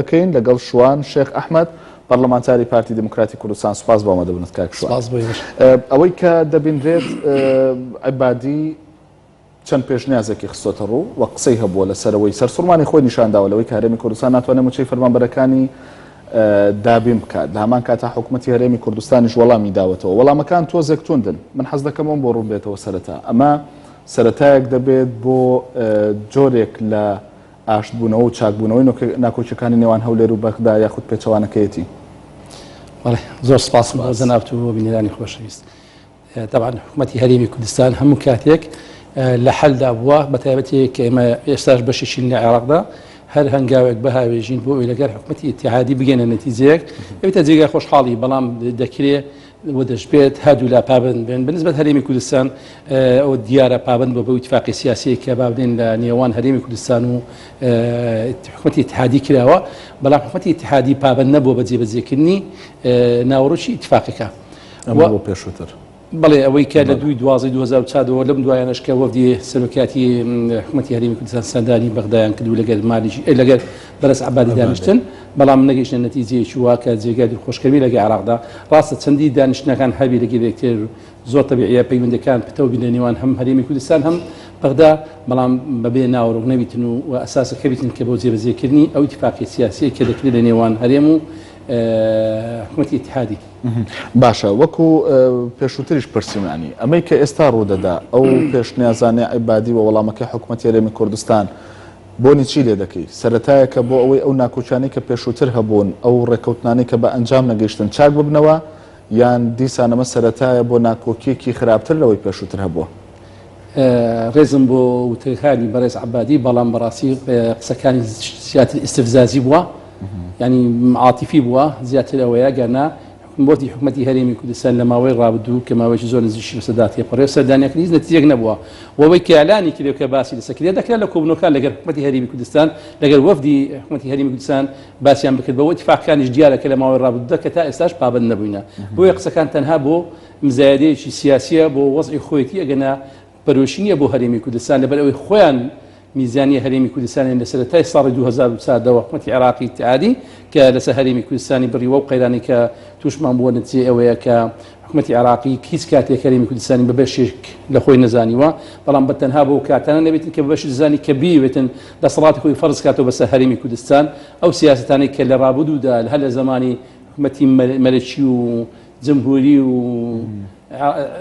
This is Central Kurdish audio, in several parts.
دەکەین لەگەڵ شوان شێخ ئەحمەد پەرلەمانتاری پارتی دموکراتی کوردستان. سوپاس بۆ ئەمەدەبنت کاک شوان. ئەوەی کە دەبینرێت عیبادی چەند پێشنیازێکی خستۆتە ڕوو و قسەی هەبووە لەسەرەوەی سەرسوڕمانی خۆی نیشانداوە لەوەی کە هەرێمی کوردستان ناتوانێت موچەی فەرمانبەرەکانی دابین بکات. لە هەمان کاتا حکوومەتی هەرێمی کوردستانیش وەڵامی داوەتەوە. وەڵامەکان تۆزێک توندن. من حەز دەکەمەوە بۆ ڕوون بێتەوە سەرەتا. ئەمە سەرەتایەک دەبێت بۆ جۆرێک لە ئاشتبوونەوە و چاکبوونەوەی ناکۆچەکانی نێوان هەولێر و بەغدا یاخود پێچەوانەکەیەتی. زۆر سپاس بۆ جەنابەت و بینەرانی خۆشەویست. طبعا حکوومەتی هەرێمی کوردستان هەموو کاتێک لە حەلدا بووە بە تایبەتی کە ئێمە ئێستاش بەشێکین لە عێراقدا هەر هەنگاوێک بەهاوێژین بۆ ئەوەی لەگەڵ حکوومەتی ئیتیحادی بگەنە نەتیجەیەک ئەوێتە جێگای خۆشحاڵی بەڵام دەکرێت و دەشبێت هەردوو لا پابند بێن بەنسبەت هەرێمی کوردستان ئەو دیارە پابند بۆ بە ئیتفاقی سیاسی کە با بدەین لە نێوان هەرێمی کوردستان و حکوومەتی ئیتیحادی کراوە بەڵام حکوومەتی ئیتیحادی پابند نەبووە بە جێبەجێکردنی ناوەڕۆکی ئیتفاقیەکە ئەمە بۆ پێشووتر. بەڵێ ئەوەی کە لە 2004 لەم دوایانەشکە وەفدی سەرۆکاتی حکوومەتی هەرێمی کوردستان سەردانی بەغدایان کردو لەگەر بەرز عەبادی دانیشتن بەڵام نەگەیشتە نەتیجەیەکی وا کە جێگای دڵخۆشکەوی لەگەڵ عێراقدا ڕاستە چەندی دانیشتنەکان هەبی لەگەڵێکتر زۆر تەبیعیە پەیوەندەکان پتەوبی لە نێوان هەم هەرێمی کوردستان هەم بەغدا بەڵام بەبێ ناوەڕۆک نەبیتن و ئەساسەکە بیتن کە بۆ جێبەجێکردنی ئەو ئیتفاقی سیاسی کە دەکرێت لە نێوان هەرێم و حکوومەتی ئیتیحادی. باشە وەکو پێشووتریش پرسیمانی ئەمەی کە ئێستا ڕوودەدا ئەو پێشنیازانەی عیبادی و وەڵامەکەی حکوومەتی هەرێمی کوردستان بۆنی چی لێ دەکەی؟ سەرەتایەکە بۆ ئەوەی ئەو ناکۆچانەی کە پێشووتر هەبوون ئەو ڕێکەوتنانەی کە بە ئەنجام نەگەیشتن چاک ببنەوە یان دیسان ئەمە سەرەتایە بۆ ناکۆکیەکی خراپتر لەوەی پێشووتر هەبووە؟ ڕێزم بۆ وتەکانی بەڕێز عەبادی بەڵام بەڕاستی قسەکانی زیاتر ئیستفزازی بووە ینی عاتیفی بووە زیاتر ئەوەیە گەرنا بۆتی حکوومەتی هەرێمی کوردستان لە ماوەی ڕابردوو کە ماوەیەکی زۆر نزیکی سەداتی پەڕێ سەردانیەکە هیچ نەتیجەیەک نەبووە وەوەی کە ئەعلانی کردێت کە باسی لەسەکرێت دەکرێت لە کۆبنەوەکان لەگەڵ حکوومەتی هەرێمی کوردستان لەگەڵ وەفدی حکوومەتی هەرێمی کوردستان باسییان بکرد بەوە اتفاقیانیش دیارە کە لە ماوەی ڕابردوودا کە تا ئێستاش پابند نەبووینە بۆیە قسەکان تەنها بۆ مزایدەیەکی سیاسیە بۆ وەزعی خۆیەتی ئەگەنا پەرۆشینیە بۆ هەرێمی کوردستان لەبەر ئەوەی خۆیان میزانی هەرێمی کوردستانی لە سەرەتای ساڵی 2004 حکوومەتی عێراقی ئیتیحادی کە لەسەر هەرێمی کوردستانی بڕیوە و قەیرانی کە تووشمان بووە نەتیجەی ئەوەیە کە حکوومەتی عێراقی هیچ کاتێک هەرێمی کوردستانی بە بەشێک لە خۆی نەزانیوە بەڵام بەتەنها بۆ کاتانە نەبێتن کە بە بەشی زانی کە بیوێتن دەسەڵاتی خۆی فەرز کاتەوە بەسەر هەرێمی کوردستان ئەو سیاستانەی کە لە ڕابردوودا هەر لە زمانی حکوومەتی مەلەکی و جمهوری و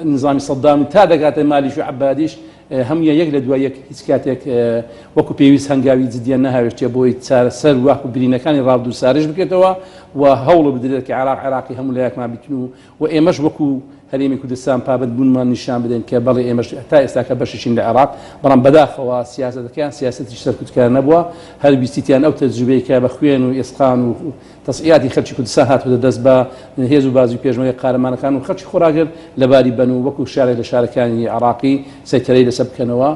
نظامی سەددام تا دەگاتە مالیش و عەبادیش هەموو یەک لە دوای یەک هیچ کاتێک وەکو پێویست هەنگاوی جدیان نەهاوێتێ بۆی چارەسەر واک و برینەکانی ڕابردوو سارش بکرێتەوە و هەوڵ بدرێت کە عێراقی هەموو لایەکمان بیتن و ئێمەش وەکو هەرێمی کوردستان پابند بوونمان نیشان بدەین کە بەڵێ ئێمەش تا ئێستاکە بەششین لە عێراق بەڵام بەداخەوە سیاسەتەکەیان سیاسەتی سەرکوتکار نەبووە هەر بیستیان ئەو تەجروبەیە کە بە خوێن و ئێسقان و تەسعیاتی خەڵکی کوردستان هاتووە دەست بە هێز و بازوی پێشمەرگە قارەمانەکان و خەڵکی خۆراگەر لەباری بن و وەکو شارێک لە شارەکانی عێراقی سەیتەرەی لەسەر بکەنەوە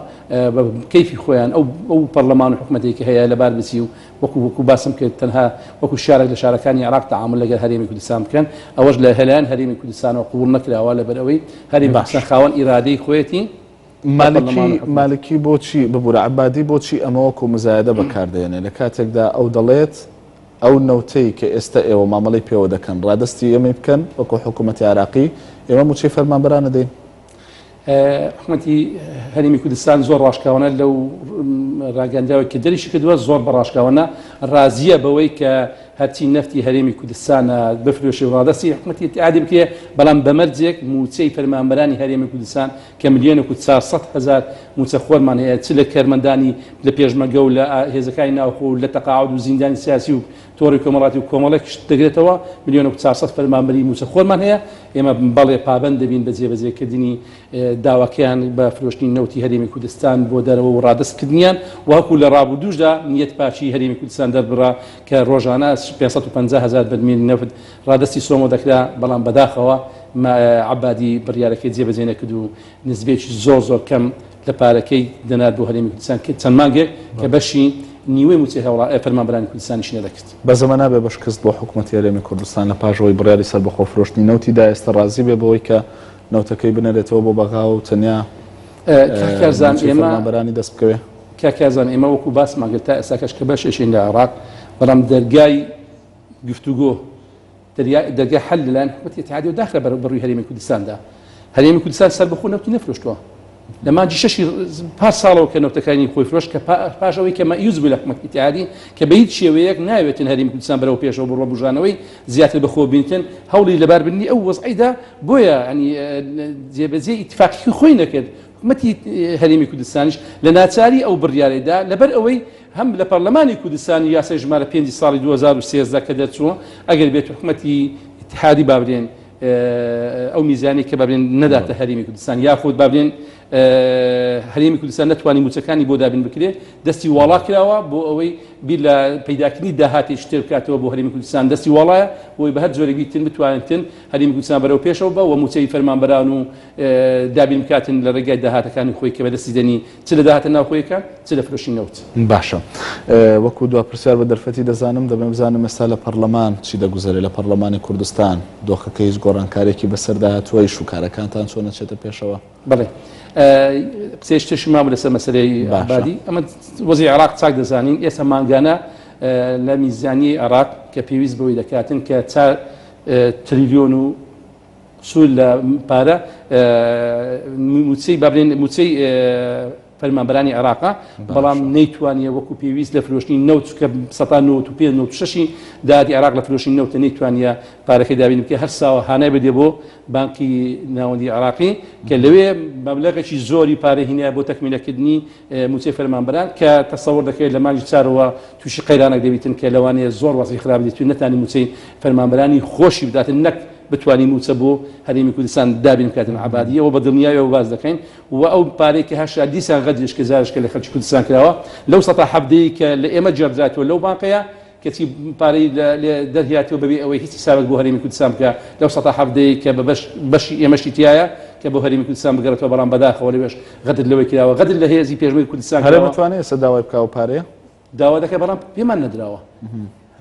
بە کەیفی خۆیان ئەو پەرلەمان و حکوومەتێکی هەیە لەبار بچی و وەکو باسم کرد تەنها وەکو شارێک لە شارەکانی عێراق تەعامل لەگەڵ هەرێمی کوردستان بکەن ئەوەش لە هەلایەن هەرێمی کوردستانەوە قبوڵ نەکراوە لەبەر ئەوەی هەرێمی کوردستان خاوەن ئیرادەی خۆیەتی مالکی بۆچی ببوورە عەبادی بۆچی ئەمە وەکو مزایدە بەکاردێنێ لە کاتێکدا ئەو دەڵێت ئەو نەوتەی کە ئێستا ئێوە مامەڵەی پێوە دەکەن ڕادستی ئێمەی بکەن وەکو حکوومەتی عێراقی ئێمە موچەی فەرمانبەرانە دەین حکوومەتی هەرێمی کوردستان زۆر ڕاشکاوانە لەو ڕاگەانداوی کە دەریشی کردووە زۆر بەڕاشکاوانە ڕازیە بەوەی کە هەرچی نەفتی هەرێمی کوردستانە بفرۆشێ و ڕادستی حکوومەتی ئیتیحادی بکرێ بەڵام بەمەرجێک موچەی فەرمانبەرانی هەرێمی کوردستان کە ملیۆنێک و 400,000 موچە خۆرمان هەیە چ لە کەرمەندانی لە پێشمەرگە و لە هێزەکانی ناوخۆ و لە تەقاعود و زیندانی سیاسی و تۆڕی کۆمەڵاتی و کۆمەڵێک دەگرێتەوە ملیۆنێک و 400 فەرمانبەری موچە خۆرمان هەیە ئێمە بەڵێ پابەند دەبین بە جێبەجێکردنی داواکەیان بە فرۆشتنی نەوتی هەرێمی کوردستان بۆ دەرەوە و ڕادستکردنیان وەکو لە ڕابردووشدا نیەت پاشی هەرێمی کوردستان دەربڕا کە ڕۆژانە 550,000 بەرمیل نەفت ڕادستی سۆمۆ دەکرا بەڵام بەداخەوە عەبادی بڕیارەکەی جێبەجێ نەکرد و نسبێکی زۆر کەم لە پارەکەی دەنات بۆ هەرێمی کوردستان کرد چەند مانگێک کە بەشی نیوەی موچەی فەرمانبەرانی کوردستانیش نەدەکرد بە زەمانە بێ بەشکست بۆ حکوومەتی هەرێمی کوردستان لە پاژەوەی بڕیاری سەر بەخۆ فرۆشتنی نەوتیدا ئێستا ڕازی بێ بەوەی کە نەوتەکەی بنێرێتەوە بۆ بەغا و تەنیا کاکازان فەرمانبەرانی دەست بکەوێ کاکازان ئێمە وەکو باسمان کرد تا ئێستاکەش کە بەشێکین لە عێراق بەڵام دەرگای گفتوگۆ دەرگای حل لەلایەن حکومەتی اتحادیە و داخرا بەڕووی هەرێمی کوردستاندا. هەرێمی کوردستان سەر بەخۆ نەوتی نەفرۆشتووە لە مانجی 5 ساڵەوە کە نەوتەکانی خۆی فرۆشت کە پاش ئەوەی کە مەیوز بوو لە حکومەتی اتحادی کە بە هیچ شێوەیەک ناوێتن هەرێمی کوردستان بەرەو پێشەوە بڕۆ بژانەوەی زیاتر بەخۆ بینتن هەوڵی لەباربردنی ئەو وەزعیدا بۆیە ینی جێبەجێ ئیتفاقی خۆی نەکرد حکومەتی هەرێمی کوردستانیش لە ناچاری ئەو بڕیارەدا لەبەر ئەوەی هەم لە پەرلەمانی کوردستانی یاسای ژمارە 5 ساڵی 2013 کە دەرچووە ئەگەر بێت حکومەتی اتحادی بابرێن ئەو میزانی کە بابرێن نەداتە هەرێمی کوردستان یاخود بابرێن هەرێمی کوردستان نەتوانی موچەکانی بۆ دابین بکرێ دەستی وڵا کراوە بۆ ئەوەی بیر لە پەیداکردنی داهاتی شتێ بکاتەوە بۆ هەرێمی کوردستان دەستی وڵایە بۆی بە هەر جۆرەی تر بتوانێتن هەرێمی کوردستان بەرەو پێشەوە بە و موچەی فەرمانبەران و دابین بکاتن لە ڕێگای داهاتەکانی خۆی کە بەدەستی دەنی چ لە داهاتە ناوخۆیەکان چ لە فرۆشی نەوت. باشە وەکو دوا پرسیار بە دەرفەتی دەزانم دەبێت بزانم ئێستا لە پەرلەمان چی دەگوزارێت لە پەرلەمانی کوردستان دۆخەکە هیچ گۆڕانکارێکی بەسەرداهاتووی شوکارەکانتان چۆن نەچێتە پێشەوە؟ بەڵێ قسەیشتێکی مام لەسەر مەسەلەی عەبادی ئەمە وەزیری عێراق چاک دەزانین ئێستا مانگانە لە میزانی عێراق کە پێویست بەوەی دەکاتن کە 4 تریلیۆن و سول لە پارە موچەی بابرێن موچەی فەرمانبەرانی عێراقا بەڵام نەیتوانیە وەکو پێویست لە فرۆشتنی نەوت کە 1995 دادی عێراق لە فرۆشتنی نەوتە نەیتوانیە پارەکەی دابین بکە هەر ساوە هانای بەدێ بۆ بانکی ناوەندی عێراقی کە لەوێ مەبلەغێکی زۆری پارە هینایە بۆ تەکمیلەکردنی موچەی فەرمانبەران کە تەسەوور دەکرێت لە مانگی 4ەوە تووشی قەیرانێک دەبیتن کە لەوانەیە زۆر وەزعی خراپ دێتون نەتانی موچەی فەرمانبەرانی خۆشی بداتن نەک بتوانین موچە بۆ هەرێمی کوردستان دابین بکاتن عەبادیەوە بە دڵنیاییەوە باز دەکەین و ئەو پارەی کە هەشتا دیسان غەدرش کە زارشکە لە خەڵکی کوردستان کراوە لەو 170 کە لە ئێمە جێبدراتەوە لەو بانقەیە کەچی پارەی دەرهاتەوە بەبێ ئەوەی هیچ حسابێک بۆ هەرێمی کوردستان بکە لەو 170 کە بە بەشی ئێمەشی تایە کە بۆ هەرێمی کوردستان بگەڕێتەوە بەڵام بەداخەوە لەوێش غەدر لەوەی کراوە غەدر لە هێزی پێشبڕکێی کوردستان هەرێم دەتوانێت ئێستا داوای بکاو پارەیە داوا دەکە بەڵام پێمان نەدراوە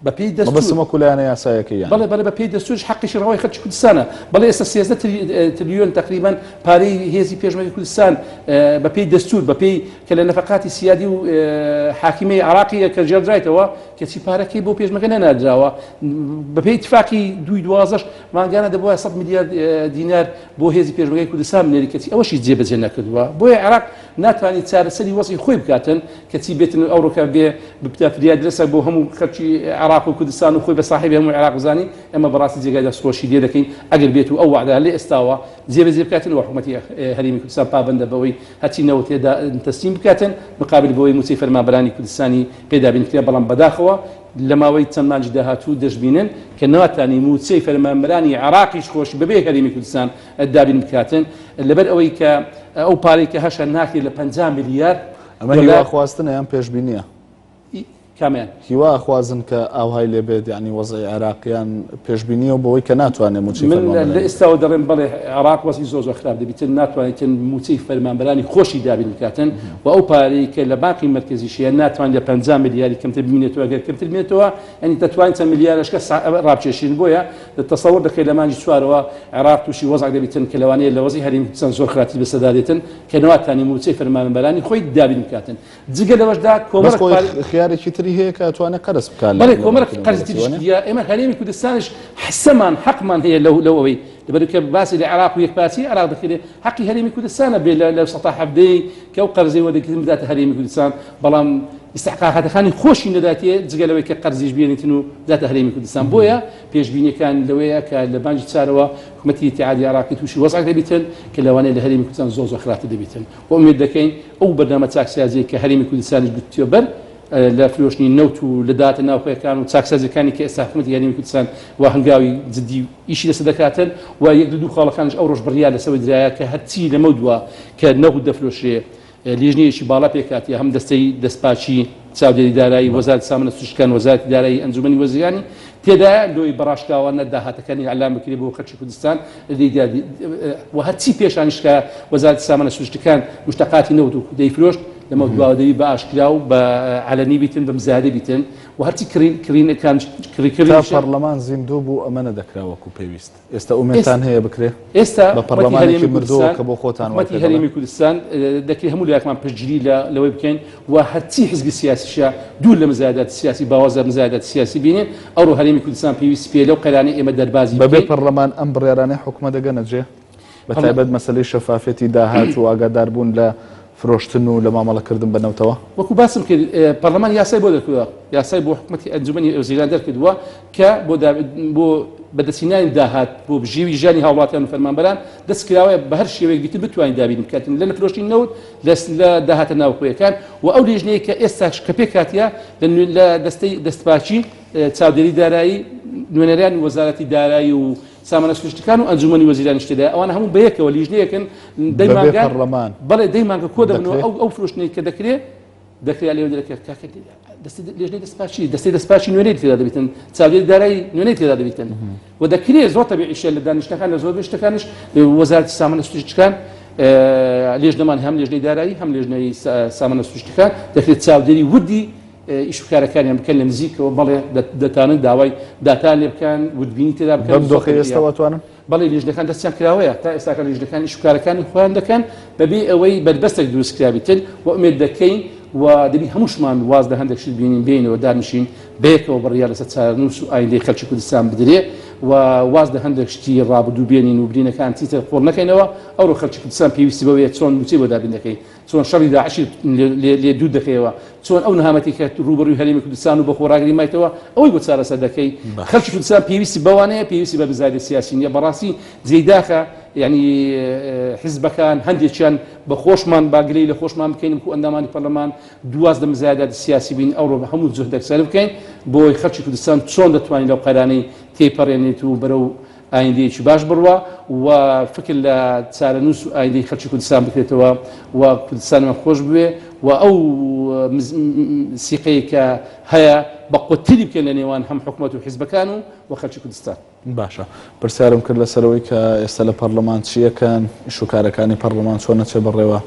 بەپێی دەستور بەسمە کولایانە یاسایەکەیان بەڵێ بەپێی دەستورش حەقیشی ڕەوای خەڵکی کوردستانە بەڵێ ئێستا 13 تریلیۆن تقریبا پارەی هێزی پێشمەرگەی کوردستان بەپێی دەستور بەپێی کە لە نەفەقاتی سیادی و حاکیمەی عێراقیە کە جێبدرایتەوە کەچی پارەکەی بۆ پێشمەرگە نەنادراوە بەپێی اتفاقی 2012 مانگانە دەبووە 100 میلیارد دینار بۆ هێزی پێشمەرگەی کوردستان بنێری کەچی ئەوەشی جێبەجێ نەکردووە بۆیە عێراق ناتوانێت چارەسەری وەزعی خۆی بکاتن کەچی بێتن ئەوڕۆکە بێ بپتا فریاد لەسەر بۆ هەموو خەڵکی عێراق و کوردستان و خۆی بە صاحب هەموو عێراق بزانین ئەمە بەڕاستی جێگای دەستخۆشی لێ دەکەین ئەگەر بێت و ئەو وعدە لێ ئێستاوە جێبەجێ بکاتن و حکومەتی هەرێمی کوردستان پابەندە بەوەی هەچی نەوتێدا تەسلیم بکاتن مقابل بەوەی موچەی فەرمانبەرانی کوردستانی پێدابین کرێ بەڵام بەداخەوە لە ماوەی چەند مانگی داهاتوو دەشبینن کە ناتوانین موچەی فەرمانبەرانی عێراقیش خۆش بەبێ هەرێمی کوردستان دابین بکاتن لەبەر ئەوەی کە ئەو پارەی کە هەشە ناکرێت لە 50 میلیارد ئەمە هیوا خواستنە یان پێشبینیە کامیان هیوا خوازن کە ئاوهای لێبێت یعنی وەزعی عێراقیان پێشبینیە بەوەی کە ناتوانێت موچەی من لە ئێستاوە دەڕێن بەڵێ عێراق وەزعی زۆر خراپ دەبیتن ناتوانێتن موچەی فەرمانبەرانی خۆشی دابین بکاتن و ئەو پارەی کە لە بانکی مرکزیشیە ناتوانێت لە 50 میلیاری کەمتر ببینێتەوە ئەگەر کەمتر بێتەوە ینی دەتوانێت چەند میلیارەشکە ڕابچێشین بۆیە تەسەوور دەکەیت لە مانگی 4ەوە عێراق تووشی وەزع دەبیتن کە لەوانەیە لە وەزعی هەرێمی کوردستان زۆر خراپی بەسەردادێتن کە ناتوانێت موچەی فەرمانبەرانی خۆی دابین بکاتن جگە لەوەشدا کۆمەڵێک خیارێکی تری هەیە کە ئەتوانێت قەرز بکات بەڵێ کۆمەڵێک قەرزی تریشکیە ئێمە هەرێمی کوردستانش حسەمان حەقمان هەیە لەوەوەی لەبەر کە باسی لە عێراق و یەکپارچی عێراق دەکرێت حەقی هەرێمی کوردستانە بێ لە 170 کە ئەو قەرزەی وەدەگرتن بداتە هەرێمی کوردستان بەڵام استحقاقاتەکانی خۆشی نەداتێت جگە لەوەی کە قەرزیش بێنێتن و بداتە هەرێمی کوردستان بۆیە پێشبینیەکان لەوەیە کە لە بانگی 4ەوە حکومەتی اتحادیە عێراقی تووشی وەزع دەبیتن کە لەوانەیە لە هەرێمی کوردستان زۆر خراپتر دەبیتن و ئومید دەکەین ئەو بەرنامە چاکسازی کە هەرێمی کوردستانیش گوتیوە بەر لە فرۆشتنی نەوت و لە داتە ناوخۆیەکان و چاکسازەکانی کە ئێستا حکومەتی هەرێمی کوردستان و هەنگاوی جددی ئیشی لەسەر دەکاتن و یەک دوو خاڵەکانش ئەو ڕۆژ بڕیار لەسەوەی درایە کە هەرچی لەمە دووە کە نەوت دەفرۆشرێ لیژنەیەکی باڵا پێکاتی هەم دەستەی دەستپاچی چاودێری دارایی وەزارەتی سامانە سروشتەکان وەزارەتی دارایی ئەنجومەنی وەزیرانی تێدا لۆی بەڕاشکاوانە داهاتەکانی ئەعلام بکرێ بۆ خەڵکی کوردستان و هەرچی پێشانیشکە وەزارەتی سامانە سروشتەکان مشتەقاتی نەوت و دەیفرۆشت لەمە دواودەوی بە ئاشکرا و بە علەنی بیتن بە مزادە بیتن و هەرچی کڕینەکان تا پەرلەمان زیندوو بوو ئەمە نەدەکراوەکو پێویست ئێستا ئومێدتان هەیە بکرێ ئێستا بە پەرلەمانێکی مردووە کە بۆ خۆتان حکومەتی هەرێمی کوردستان دەکرێت هەموو لایەکمان پشتگیری لەوەی بکەین و هەرچی حزبی سیاسیشە دوور لە مزایدات سیاسی باوەزار مزایدات سیاسی بینێن ئەوڕۆ هەرێمی کوردستان پێویست پێ لەو قەرانەی ئێمە دەربازی بەبێ پەرلەمان ئەم بڕێرانەی حکومەت دەگەنەجێ بە تایبەت مەسەلەی شەفافێتی داهات و ئاگاداربوون لە فرۆشتن و لە مامەڵەکردن بەنەوتەوە وەکو باسم کرد پەرلەمان یاسای بۆ دەکردووە یاسای بۆ حکومەتی ئەنجومەنی وەزیران دەرکردووە کە بۆ بەدەستهێنانی داهات بۆ بژێوی ژیانی هاوڵاتیان و فەرمانبەران دەستکراوە بە هەر شێوەیەک دیتر بتوانین دابین بکاتن لە فرۆشتنی نەوت لە داهاتە ناوخۆیەکان و ئەو لێژنەیە کە ئێستاش کە پێکاتیە لە دەستەی دەستپاچی چاودێری دارایی نوێنەرانی وەزارەتی دارایی و سامانە سروشتەکان و ئەنجومەنی وەزیرانی شتێدا ئەوانە هەموو بەیەکەوە لیژنەیەکن دەیمانگان بەڵێ دەیمانگە کۆ دەبنەوە ئەو فرۆشتنەی کە دەکرێت لێو دەکرێت کاکە لێژنەی دەستپاچی دەستەی دەستپاچی نوێنەی تێدا دەبێتن چاودێری دارایی نوێنەی تێدا دەبێتن و دەکرێت زۆر تەبیعیشە لە دانیشتەکان لە زۆر شتەکانش وەزارەتی سامانە سروشتەکان لێژنەمان هەم لێژنەی دارایی هەم لێژنەی سامانە سروشتەکان دەکرێت چاودێری وردی ئیشوکارەکانیان بکەن لە نزیکەوە بەڵێ دەتانن داوای داتان لێ بکەن وتبینی تێدا بکەن بەم دۆخی ئێستاواتوانن بەڵێ لێژنەکان دەستیان کراوەیە تا ئێستاکە لێژنەکانی ئیشوکارەکانی خۆیان دەکەن بەبێ ئەوەی بەربەستێک دروستکرابیتر و ئومێد دەکەین و دەبی هەمووشمان واز لە هەندێک شت بینین بینەوە دانیشین بەیەکەوە بڕیار لەسەر چارەنووس و ئایندەی خەڵکی کوردستان بدرێ و واز لە هەندێک شتی ڕابردوو بێنین و برینەکان چیتر خۆڵ نەکەینەوە ئەوڕۆ خەڵکی کوردستان پێویستی بەوەیە چۆن موچی بۆ دابین دەکەین چۆن شەڕی داعشی لێ دوور دەکەیەوە چۆن ئەو نەهامەتی کە ڕوبەڕووی هەرێمی کوردستان و بە خۆراگری مایتەوە ئەوەی بۆ چارەسەر دەکەی خەڵکی کوردستان پێویستی بەوانەیە پێویستی بە بزاری سیاسی نیە بەڕاستی جێداخە یعنی حزبەکان هەندێکیان بە خۆشمان باگرەی لە خۆشمان بکەین و ئەندامانی پەرلەمان دواز لە مزایداتی سیاسی بین ئەوڕۆ بە هەموو جهدێک سەر بکەین بۆی خەڵکی کوردستان چۆن دەتوانین لەو قەرانەی تێپەڕێنێت و بەرەو ئایندەیەکی باش بڕوە و فکر لە چارەنووس و ئایندەی خەڵکی کوردستان بکرێتەوە و کوردستانمان خۆش بوێ و ئەو سیقەیە کە هەیە بە قوتری بکەن لە نێوان هەم حکومەت و حیزبەکان و خەڵکی کوردستان. باشە پرسیارم کرد لەسەرەوەی کە ئێستا لە پەرلەمان چیەکەن ئیشوکارەکانی پەرلەمان چۆن نەچێ بڕێوە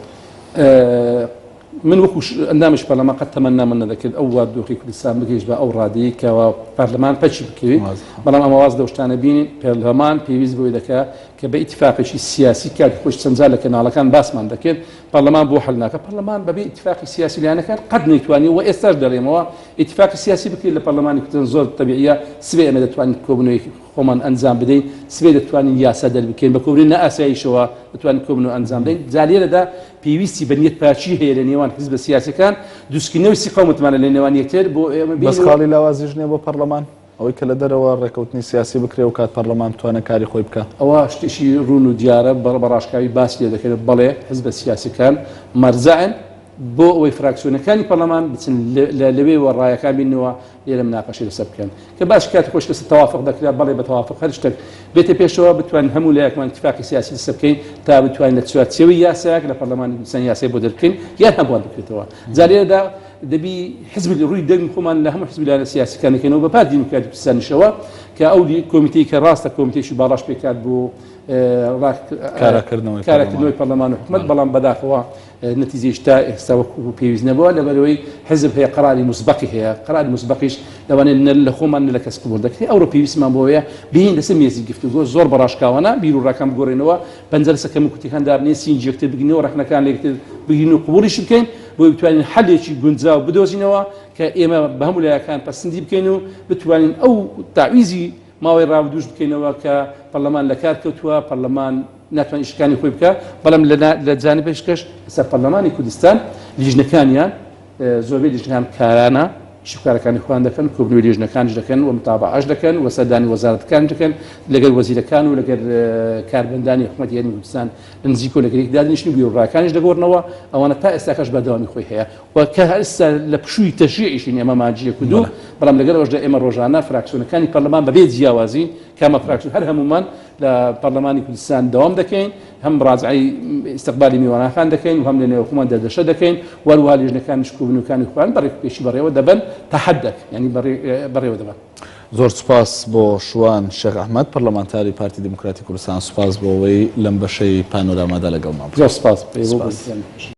من وەکو ئەندامش پەرلەمان قەت تەمەنا من نەدەکرد ئەو وادۆخی کوردستان بگەیش بە ئەو ڕادەیە کەەوە پەرلەمان پەچی بکەوێت بەڵام ئەمە واز لەو شتانە بینین پەرلەمان پێویست بۆی دەکات کە بە ئیتفاقێکی سیاسی کات خۆش چەندجار لە کەناڵەکان باسمان دەکرد پەرلەمان بۆ حەل ناکە پەرلەمان بەبێ ئیتفاقی سیاسی لایەنەکان قەت نەیتوانی و ئێستاش دەڕێمەوە ئیتفاقی سیاسی بکرێت لە پەرلەمانی کوردستان زۆر تەبیعیە سبەی ئێمە دەتوانین کۆبنەوەیەکی خۆمان ئەنجام بدەین سبەی دەتوانین یاسا دەربکەین بە کۆبنەوەی نەئاساییشەوە دەتوانین کۆبنەوە ئەنجام بدەین جالێرەدا پێویستی بە نیەت پاچی هەیە لە نێوان حیزبە سیاسیەکان دووسکردنەوەی سی قەومتمانە لە نێوان یەکتر بۆ ئێمە بەس خاڵی لاوازیش نییە بۆ پەرلەمان ئەوەی کە لە دەرەوە ڕێکەوتنی سیاسی بکرێ و کات پەرلەمان بتوانێت کاری خۆی بکە ئەوە شتێکی ڕوون و دیارە بەڕاشکاوی باسی لێ دەکرێت بەڵێ حیزبە سیاسیەکان مەرجەعن بۆ ئەوەی فراکسیۆنەکانی پەرلەمان بچن لەوێ وەڕایەکان بینەوە لێرە مناقەشەی لەسەر بکەن کە باش کاتی خۆش لەسەر تەوافق دەکرێت بەڵێ بە تەوافق هەر شتێک بێتە پێشەوە بتوانین هەموو لایەکمان اتفاقی سیاسی لەسەر بکەین تا بتوانین لە چوارچێوەی یاسایەک لە پەرلەمانی کوردستان یاسای بۆ دەرکەین یان هەمووان بکرێتەوە جارێرەدا دەبی حزبی ڕووی دەنگ خۆمان لە هەموو حزبی لایەنە سیاسیەکانەکەینەوە بە پارتی دیموکراتی کوردستانیشەوە کە ئەو کۆمیتەی کە ڕاستە کۆمیتێکی باڵاش پێکات بۆ کارەکردنەوەی پەرلەمان و حکومەت بەڵام بەداخەوە نەتیجەیش تا ئێستا وەکو پێویست نەبووە لەبەرەوەی حزب هەیە قەراری مسبەقی هەیە قەراری مسبەقیش لەوانەیە لە خۆمان لە کەس قبول دەکرێت ئەوڕۆ پێویستمان بۆیە بهین لەسەر مێزی گفتوگۆ زۆر بەڕاشکاوانە بیر و ڕاکەم بگۆڕێنەوە پەنجەرەکەم و کوتیخان دابنێ سینجی یەکتر بگینەوە ڕەخنەکان لە یەکتر بگین و قبوڵیش بکەین بۆی بتوانین حەلێکی گونجاو بدۆزینەوە کە ئێمە بە هەموو لایەکان پەسەندی بکەین و بتوانین ئەو تاویزی ماوەی ڕابردووش بکەینەوە کە پەرلەمان لە کار کەوتووە پەرلەمان ناتوان ئیشەکانی خۆی بکە بەڵام لە جانبێشکەش لەسەر پەرلەمانی کوردستان لیژنەکانیان زۆربەی لیژنەکان کارانە شکارەکانی خۆیان دەکەن کۆبنەوەی لیژنەکانش دەکەن و متابعەش دەکەن و سەردانی وەزارەتەکان دەکەن لەگەڵ وەزیرەکان و لەگەڵ کاربەندانی حکومەتی هەرێمی کوردستان نزیک و لەگەڵ دادنیشتنی بیرۆڕاکانیش دەگۆڕنەوە ئەوانە تا ئێستاکەش بەردەوامی خۆی هەیە و کە ئێستا لە پشووی تەشریعیشین ئێمە ماجیە کردو بەڵام لەگەڵ ئەوەشدا ئێمە ڕۆژانە فراکسیۆنەکانی پەرلەمان بەبێ جیاوازی کامە فراکسیۆن هەر هەمومان لە پەرلەمانی کوردستان دەوام دەکەین هەم ڕاجعی ئیستیقبالی میوانەکان دەکەین و هەم لە نێو حکومەت دەردەشە دەکەین وەروها لیژنەکانیش کۆبنەوەکانی خۆیان بەڕێ پێشی بەڕێوە دەبن تەحەدەک یعنی بەڕێوە دەبن. زۆر سوپاس بۆ شوان شێخ ئەحمەد پەرلەمانتاری پارتی دیموکراتی کوردستان سوپاس بۆ ئەوەی لەم بەشەی پانۆرامادا لەگەڵمان. زۆر سوپاس.